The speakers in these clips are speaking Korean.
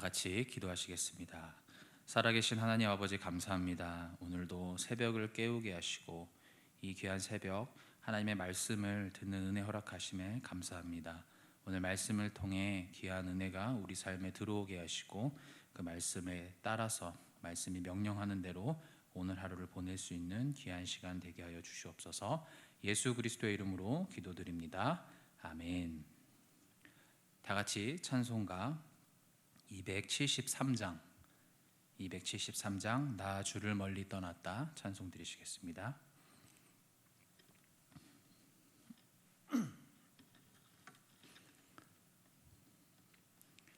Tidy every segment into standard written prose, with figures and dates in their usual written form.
같이 기도하시겠습니다. 살아계신 하나님 아버지 감사합니다. 오늘도 새벽을 깨우게 하시고 이 귀한 새벽 하나님의 말씀을 듣는 은혜 허락하심에 감사합니다. 오늘 말씀을 통해 귀한 은혜가 우리 삶에 들어오게 하시고 그 말씀에 따라서 말씀이 명령하는 대로 오늘 하루를 보낼 수 있는 귀한 시간 되게 하여 주시옵소서. 예수 그리스도의 이름으로 기도드립니다. 아멘. 다 같이 찬송가 273장 나 주를 멀리 떠났다 찬송 드리시겠습니다.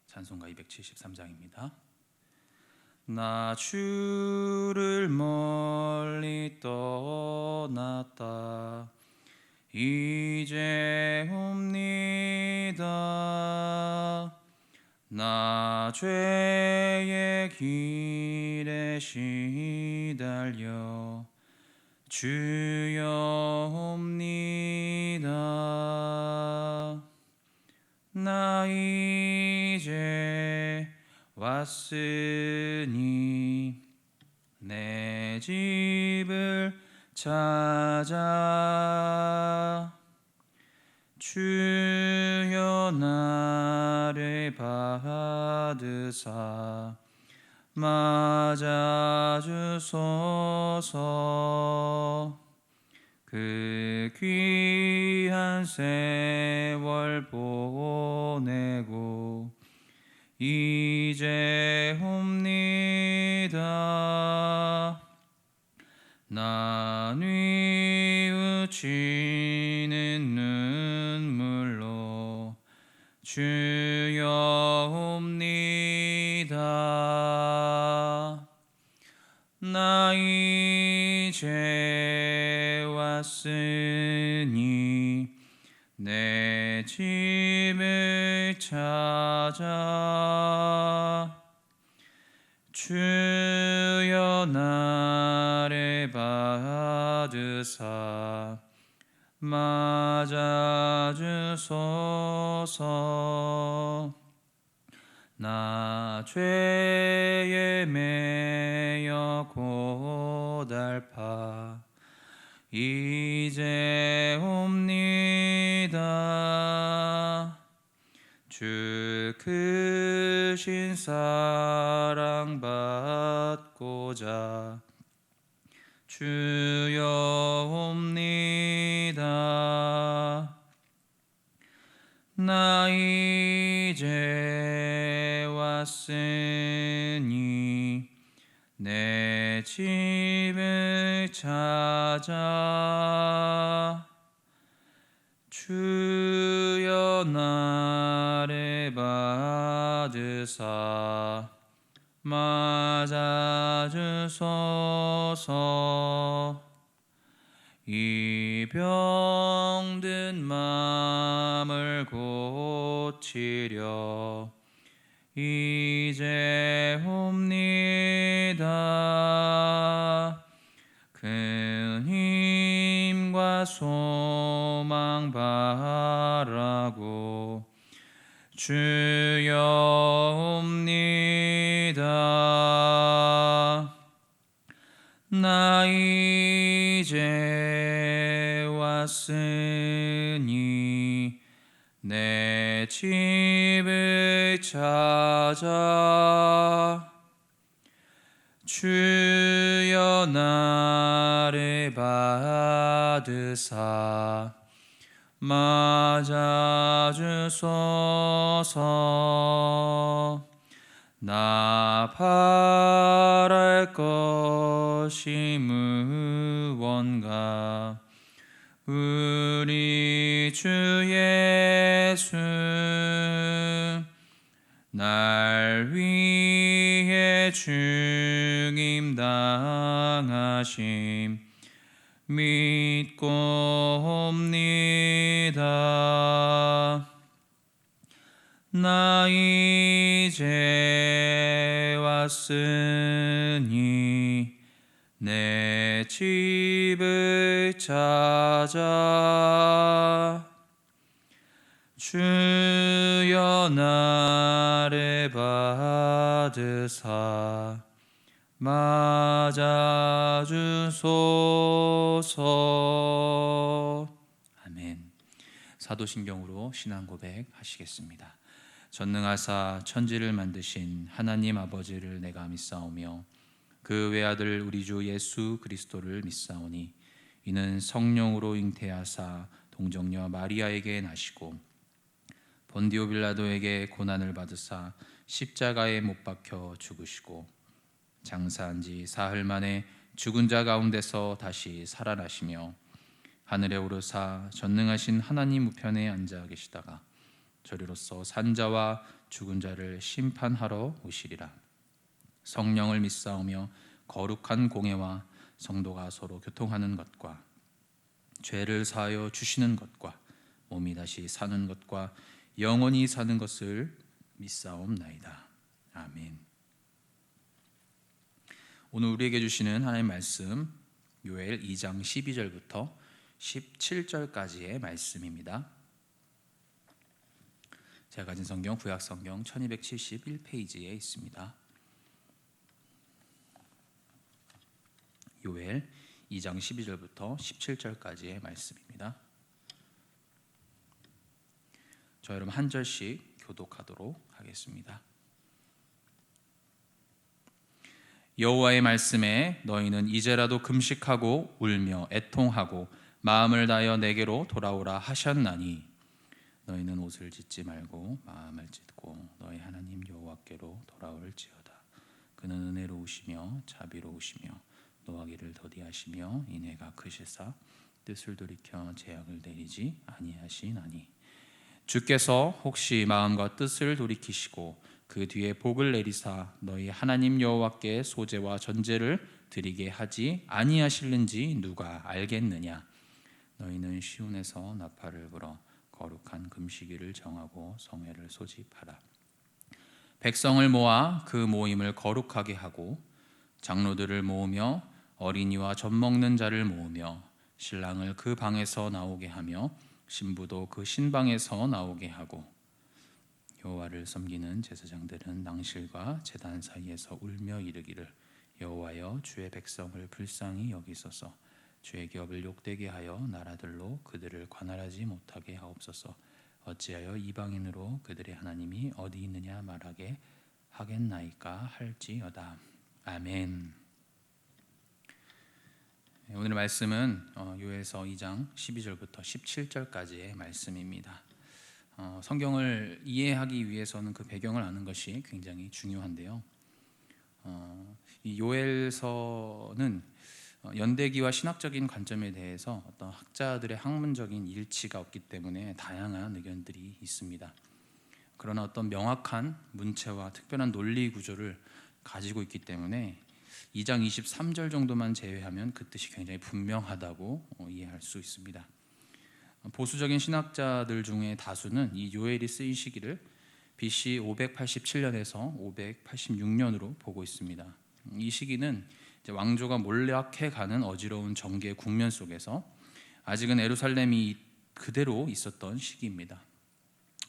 찬송가 273장입니다. 나 주를 멀리 떠났다 이제 옵니다. 나 죄의 길에 시달려 주여 옵니다. 나 이제 왔으니 내 집을 찾아 주여 나를 받으사 맞아주소서. 그 귀한 세월 보내고 이제 옵니다. 나 뉘우치는 눈물로 주여 옵니다. 나 이제 왔으니 내 집을 찾아 주여 나를 받으사 맞아주소서. 나 죄에 매여 고달파 이제 옵니다. 주 크신 사랑 받고자 주여 옵니다. 나 이제 왔으니 내 집을 찾아 주여 나를 받으사 맞아주소서. 이 병든 마음을 고치려 이제 옵니다. 큰 힘과 소망 바라고 주여 옵니다. 나 이제 왔으니 내 집을 찾아 주여 나를 받으사 맞아주소서. 나 바랄 것이 무언가 우리 주 예수 날 위해 죽임당하심 믿고 옵니다. 나 이제 왔으니 내 집을 찾아 주여 나를 받으사 맞아주소서. 아멘. 사도신경으로 신앙 고백하시겠습니다. 전능하사 천지를 만드신 하나님 아버지를 내가 믿사오며 그 외아들 우리 주 예수 그리스도를 믿사오니 이는 성령으로 잉태하사 동정녀 마리아에게 나시고 본디오 빌라도에게 고난을 받으사 십자가에 못 박혀 죽으시고 장사한 지 사흘 만에 죽은 자 가운데서 다시 살아나시며 하늘에 오르사 전능하신 하나님 우편에 앉아 계시다가 저리로서 산자와 죽은 자를 심판하러 오시리라. 성령을 믿사오며 거룩한 공회와 성도가 서로 교통하는 것과 죄를 사하여 주시는 것과 몸이 다시 사는 것과 영원히 사는 것을 믿사옵나이다. 아멘. 오늘 우리에게 주시는 하나님의 말씀 요엘 2장 12절부터 17절까지의 말씀입니다. 제가 가진 성경 구약성경 1271페이지에 있습니다. 요엘 2장 12절부터 17절까지의 말씀입니다. 저 여러분 한 절씩 교독하도록 하겠습니다. 여호와의 말씀에 너희는 이제라도 금식하고 울며 애통하고 마음을 다하여 내게로 돌아오라 하셨나니 너희는 옷을 찢지 말고 마음을 찢고 너희 하나님 여호와께로 돌아올지어다. 그는 은혜로우시며 자비로우시며 노하기를 더디하시며 인애가 크시사 뜻을 돌이켜 재앙을 내리지 아니하시나니 주께서 혹시 마음과 뜻을 돌이키시고 그 뒤에 복을 내리사 너희 하나님 여호와께 소제와 전제를 드리게 하지 아니하실는지 누가 알겠느냐. 너희는 시온에서 나팔을 불어 거룩한 금식일을 정하고 성회를 소집하라. 백성을 모아 그 모임을 거룩하게 하고 장로들을 모으며 어린이와 젖 먹는 자를 모으며 신랑을 그 방에서 나오게 하며 신부도 그 신방에서 나오게 하고 여호와를 섬기는 제사장들은 낭실과 제단 사이에서 울며 이르기를 여호와여 주의 백성을 불쌍히 여기소서. 주의 기업을 욕되게 하여 나라들로 그들을 관할하지 못하게 하옵소서. 어찌하여 이방인으로 그들의 하나님이 어디 있느냐 말하게 하겠나이까 할지어다. 아멘. 오늘 말씀은 요엘서 2장 12절부터 17절까지의 말씀입니다. 성경을 이해하기 위해서는 그 배경을 아는 것이 굉장히 중요한데요. 이 요엘서는 연대기와 신학적인 관점에 대해서 어떤 학자들의 학문적인 일치가 없기 때문에 다양한 의견들이 있습니다. 그러나 어떤 명확한 문체와 특별한 논리 구조를 가지고 있기 때문에 2장 23절 정도만 제외하면 그 뜻이 굉장히 분명하다고 이해할 수 있습니다. 보수적인 신학자들 중에 다수는 이 요엘이 쓰인 시기를 BC 587년에서 586년으로 보고 있습니다. 이 시기는 이제 왕조가 몰락해가는 어지러운 정계 국면 속에서 아직은 예루살렘이 그대로 있었던 시기입니다.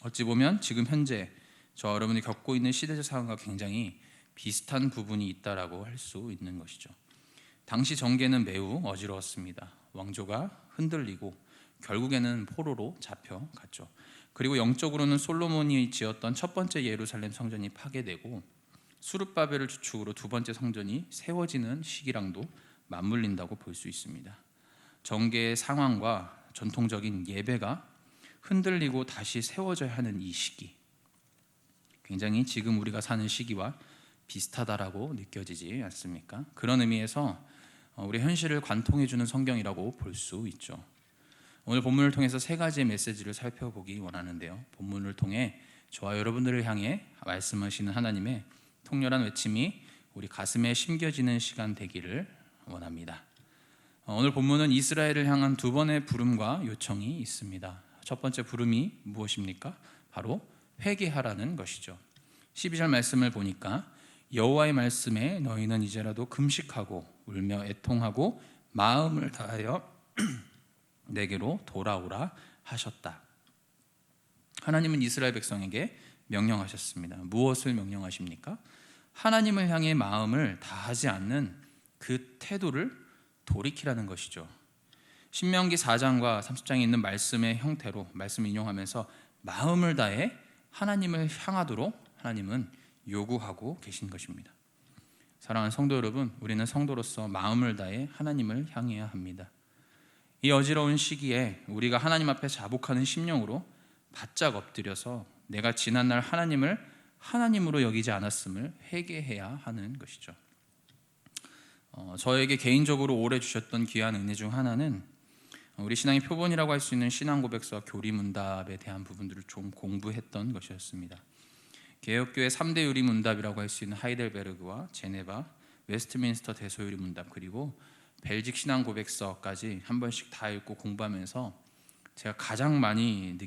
어찌 보면 지금 현재 저 여러분이 겪고 있는 시대적 상황과 굉장히 비슷한 부분이 있다라고 할 수 있는 것이죠. 당시 정계는 매우 어지러웠습니다. 왕조가 흔들리고 결국에는 포로로 잡혀갔죠. 그리고 영적으로는 솔로몬이 지었던 첫 번째 예루살렘 성전이 파괴되고 수룹바벨을 주축으로 두 번째 성전이 세워지는 시기랑도 맞물린다고 볼 수 있습니다. 정계의 상황과 전통적인 예배가 흔들리고 다시 세워져야 하는 이 시기, 굉장히 지금 우리가 사는 시기와 비슷하다라고 느껴지지 않습니까? 그런 의미에서 우리 현실을 관통해주는 성경이라고 볼 수 있죠. 오늘 본문을 통해서 세 가지의 메시지를 살펴보기 원하는데요. 본문을 통해 저와 여러분들을 향해 말씀하시는 하나님의 통렬한 외침이 우리 가슴에 심겨지는 시간 되기를 원합니다. 오늘 본문은 이스라엘을 향한 두 번의 부름과 요청이 있습니다. 첫 번째 부름이 무엇입니까? 바로 회개하라는 것이죠. 12절 말씀을 보니까 여호와의 말씀에 너희는 이제라도 금식하고 울며 애통하고 마음을 다하여 내게로 돌아오라 하셨다. 하나님은 이스라엘 백성에게 명령하셨습니다. 무엇을 명령하십니까? 하나님을 향해 마음을 다하지 않는 그 태도를 돌이키라는 것이죠. 신명기 4장과 30장에 있는 말씀의 형태로 말씀을 인용하면서 마음을 다해 하나님을 향하도록 하나님은 요구하고 계신 것입니다. 사랑하는 성도 여러분, 우리는 성도로서 마음을 다해 하나님을 향해야 합니다. 이 어지러운 시기에 우리가 하나님 앞에 자복하는 심령으로 바짝 엎드려서 내가 지난날 하나님을 하나님으로 여기지 않았음을 회개해야 하는 것이죠. 저에게 개인적으로 오래 주셨던 귀한 은혜 중 하나는 우리 신앙의 표본이라고 할 수 있는 신앙 고백서와 교리문답에 대한 부분들을 좀 공부했던 것이었습니다. 개혁교회 3대 유리문답이라고 할 수 있는 하이델베르그와 제네바, 웨스트민스터 대소유리문답, 그리고 벨직 신앙 고백서까지 한 번씩 다 읽고 공부하면서 제가 가장 많이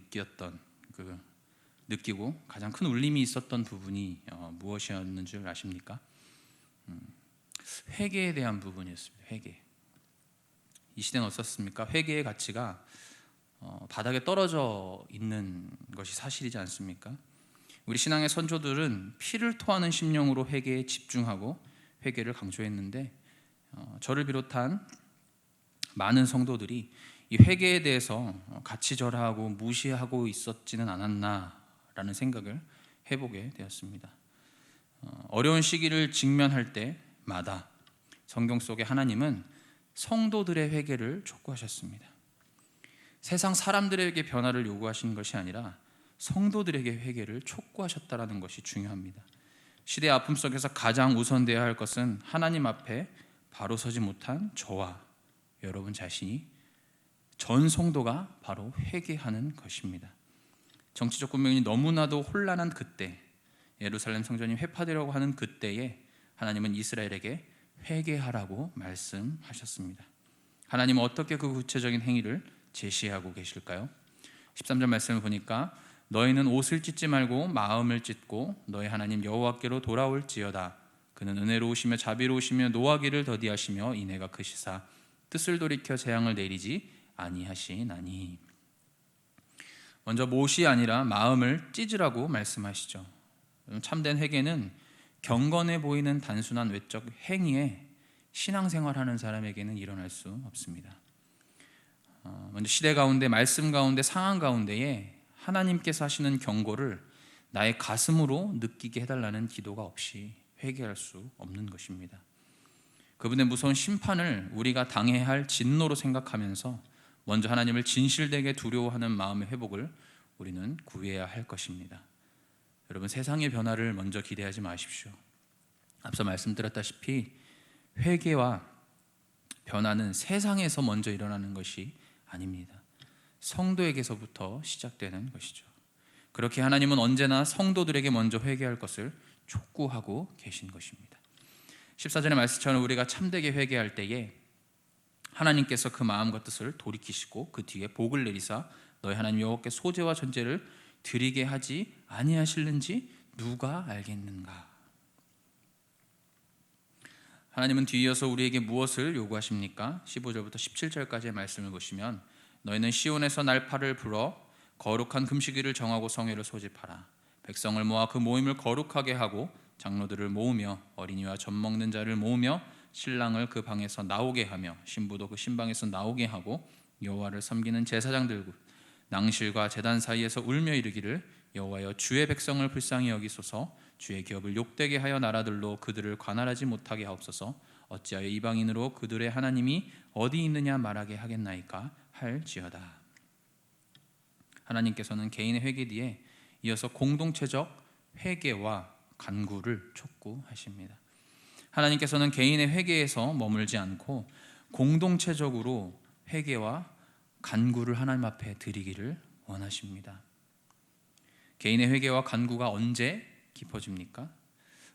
느끼고 가장 큰 울림이 있었던 부분이 무엇이었는 줄 아십니까? 회개에 대한 부분이었습니다. 회개. 이 시대는 어떻습니까? 회개의 가치가 바닥에 떨어져 있는 것이 사실이지 않습니까? 우리 신앙의 선조들은 피를 토하는 심령으로 회개에 집중하고 회개를 강조했는데 저를 비롯한 많은 성도들이 이 회개에 대해서 가치절하하고 무시하고 있었지는 않았나라는 생각을 해보게 되었습니다. 어려운 시기를 직면할 때마다 성경 속에 하나님은 성도들의 회개를 촉구하셨습니다. 세상 사람들에게 변화를 요구하신 것이 아니라 성도들에게 회개를 촉구하셨다는 것이 중요합니다. 시대의 아픔 속에서 가장 우선되어야 할 것은 하나님 앞에 바로 서지 못한 저와 여러분 자신이, 전 성도가 바로 회개하는 것입니다. 정치적 군병이 너무나도 혼란한 그때, 예루살렘 성전이 회파되려고 하는 그때에 하나님은 이스라엘에게 회개하라고 말씀하셨습니다. 하나님은 어떻게 그 구체적인 행위를 제시하고 계실까요? 13절 말씀을 보니까 너희는 옷을 찢지 말고 마음을 찢고 너희 하나님 여호와께로 돌아올지어다. 그는 은혜로우시며 자비로우시며 노하기를 더디하시며 인애가 크시사 뜻을 돌이켜 재앙을 내리지 아니하시나니. 먼저 못이 아니라 마음을 찢으라고 말씀하시죠. 참된 회개는 경건해 보이는 단순한 외적 행위에 신앙생활하는 사람에게는 일어날 수 없습니다. 먼저 시대 가운데, 말씀 가운데, 상황 가운데에 하나님께서 하시는 경고를 나의 가슴으로 느끼게 해달라는 기도가 없이 회개할 수 없는 것입니다. 그분의 무서운 심판을 우리가 당해야 할 진노로 생각하면서 먼저 하나님을 진실되게 두려워하는 마음의 회복을 우리는 구해야 할 것입니다. 여러분, 세상의 변화를 먼저 기대하지 마십시오. 앞서 말씀드렸다시피 회개와 변화는 세상에서 먼저 일어나는 것이 아닙니다. 성도에게서부터 시작되는 것이죠. 그렇게 하나님은 언제나 성도들에게 먼저 회개할 것을 촉구하고 계신 것입니다. 14절의 말씀처럼 우리가 참되게 회개할 때에 하나님께서 그 마음과 뜻을 돌이키시고 그 뒤에 복을 내리사 너희 하나님 여호와께 소제와 전제를 드리게 하지 아니하실는지 누가 알겠는가. 하나님은 뒤이어서 우리에게 무엇을 요구하십니까? 15절부터 17절까지의 말씀을 보시면 너희는 시온에서 날파를 불어 거룩한 금식일을 정하고 성회를 소집하라. 백성을 모아 그 모임을 거룩하게 하고 장로들을 모으며 어린이와 젖 먹는 자를 모으며 신랑을 그 방에서 나오게 하며 신부도 그 신방에서 나오게 하고 여호와를 섬기는 제사장들과 낭실과 제단 사이에서 울며 이르기를 여호와여 주의 백성을 불쌍히 여기소서. 주의 기업을 욕되게 하여 나라들로 그들을 관할하지 못하게 하옵소서. 어찌하여 이방인으로 그들의 하나님이 어디 있느냐 말하게 하겠나이까 할지어다. 하나님께서는 개인의 회개 뒤에 이어서 공동체적 회개와 간구를 촉구하십니다. 하나님께서는 개인의 회개에서 머물지 않고 공동체적으로 회개와 간구를 하나님 앞에 드리기를 원하십니다. 개인의 회개와 간구가 언제 깊어집니까?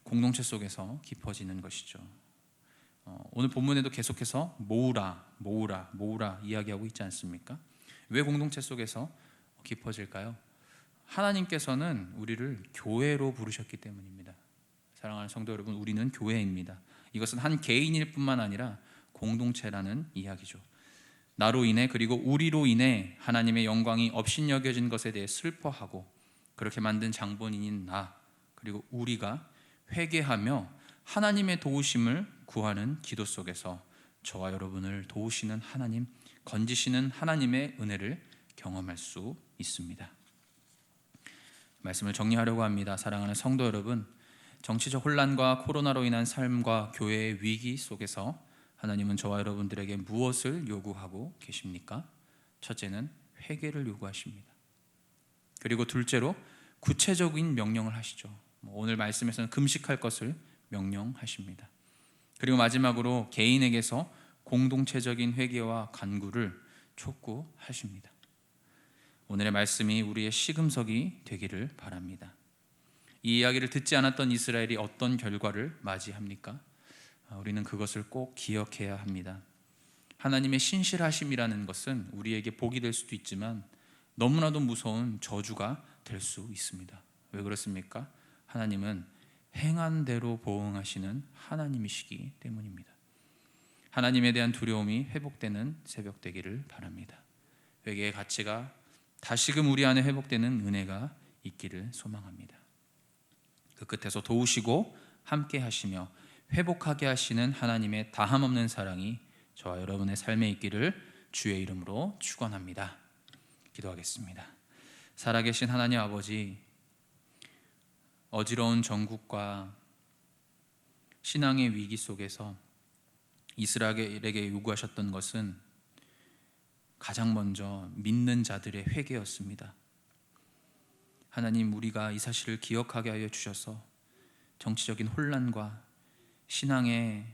공동체 속에서 깊어지는 것이죠. 오늘 본문에도 계속해서 모으라 이야기하고 있지 않습니까? 왜 공동체 속에서 깊어질까요? 하나님께서는 우리를 교회로 부르셨기 때문입니다. 사랑하는 성도 여러분, 우리는 교회입니다. 이것은 한 개인일 뿐만 아니라 공동체라는 이야기죠. 나로 인해 그리고 우리로 인해 하나님의 영광이 업신여겨진 것에 대해 슬퍼하고 그렇게 만든 장본인인 나 그리고 우리가 회개하며 하나님의 도우심을 구하는 기도 속에서 저와 여러분을 도우시는 하나님, 건지시는 하나님의 은혜를 경험할 수 있습니다. 말씀을 정리하려고 합니다. 사랑하는 성도 여러분, 정치적 혼란과 코로나로 인한 삶과 교회의 위기 속에서 하나님은 저와 여러분들에게 무엇을 요구하고 계십니까? 첫째는 회개를 요구하십니다. 그리고 둘째로 구체적인 명령을 하시죠. 오늘 말씀에서는 금식할 것을 명령하십니다. 그리고 마지막으로 개인에게서 공동체적인 회개와 간구를 촉구하십니다. 오늘의 말씀이 우리의 시금석이 되기를 바랍니다. 이 이야기를 듣지 않았던 이스라엘이 어떤 결과를 맞이합니까? 우리는 그것을 꼭 기억해야 합니다. 하나님의 신실하심이라는 것은 우리에게 복이 될 수도 있지만 너무나도 무서운 저주가 될 수 있습니다. 왜 그렇습니까? 하나님은 행한 대로 보응하시는 하나님이시기 때문입니다. 하나님에 대한 두려움이 회복되는 새벽 되기를 바랍니다. 회개의 가치가 다시금 우리 안에 회복되는 은혜가 있기를 소망합니다. 그 끝에서 도우시고 함께 하시며 회복하게 하시는 하나님의 다함없는 사랑이 저와 여러분의 삶에 있기를 주의 이름으로 축원합니다. 기도하겠습니다. 살아계신 하나님 아버지, 어지러운 정국과 신앙의 위기 속에서 이스라엘에게 요구하셨던 것은 가장 먼저 믿는 자들의 회개였습니다. 하나님, 우리가 이 사실을 기억하게 하여 주셔서 정치적인 혼란과 신앙의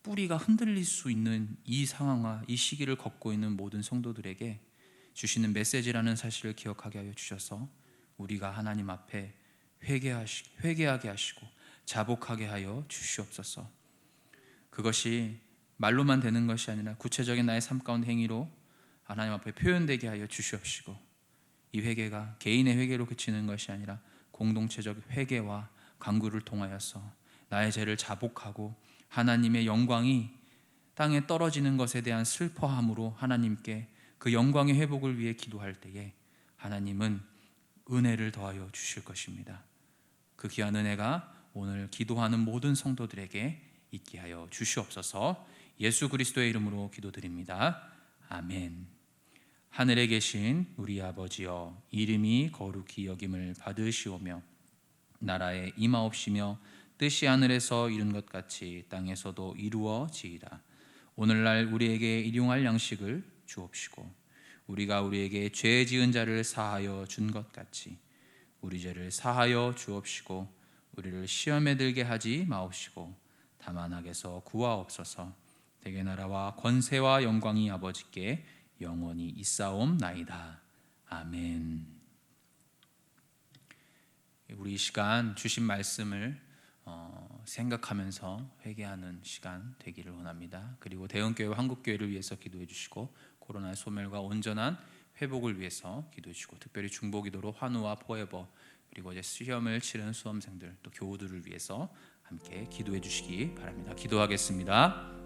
뿌리가 흔들릴 수 있는 이 상황과 이 시기를 겪고 있는 모든 성도들에게 주시는 메시지라는 사실을 기억하게 하여 주셔서 우리가 하나님 앞에 회개하게 하시고 자복하게 하여 주시옵소서. 그것이 말로만 되는 것이 아니라 구체적인 나의 삶 가운데 행위로 하나님 앞에 표현되게 하여 주시옵시고, 이 회개가 개인의 회개로 그치는 것이 아니라 공동체적 회개와 간구를 통하여서 나의 죄를 자복하고 하나님의 영광이 땅에 떨어지는 것에 대한 슬퍼함으로 하나님께 그 영광의 회복을 위해 기도할 때에 하나님은 은혜를 더하여 주실 것입니다. 그 귀한 은혜가 오늘 기도하는 모든 성도들에게 있게 하여 주시옵소서. 예수 그리스도의 이름으로 기도드립니다. 아멘. 하늘에 계신 우리 아버지여, 이름이 거룩히 여김을 받으시오며 나라에 임하옵시며 뜻이 하늘에서 이룬 것 같이 땅에서도 이루어지이다. 오늘날 우리에게 일용할 양식을 주옵시고 우리가 우리에게 죄 지은 자를 사하여 준 것 같이 우리 죄를 사하여 주옵시고 우리를 시험에 들게 하지 마옵시고 다만 악에서 구하옵소서. 대개 나라와 권세와 영광이 아버지께 영원히 있사옵나이다. 아멘. 우리 이 시간 주신 말씀을 생각하면서 회개하는 시간 되기를 원합니다. 그리고 대흥교회와 한국교회를 위해서 기도해 주시고 코로나의 소멸과 온전한 회복을 위해서 기도해 주시고, 특별히 중보기도로 환우와 포에버 그리고 이제 시험을 치른 수험생들 또 교우들을 위해서 함께 기도해 주시기 바랍니다. 기도하겠습니다.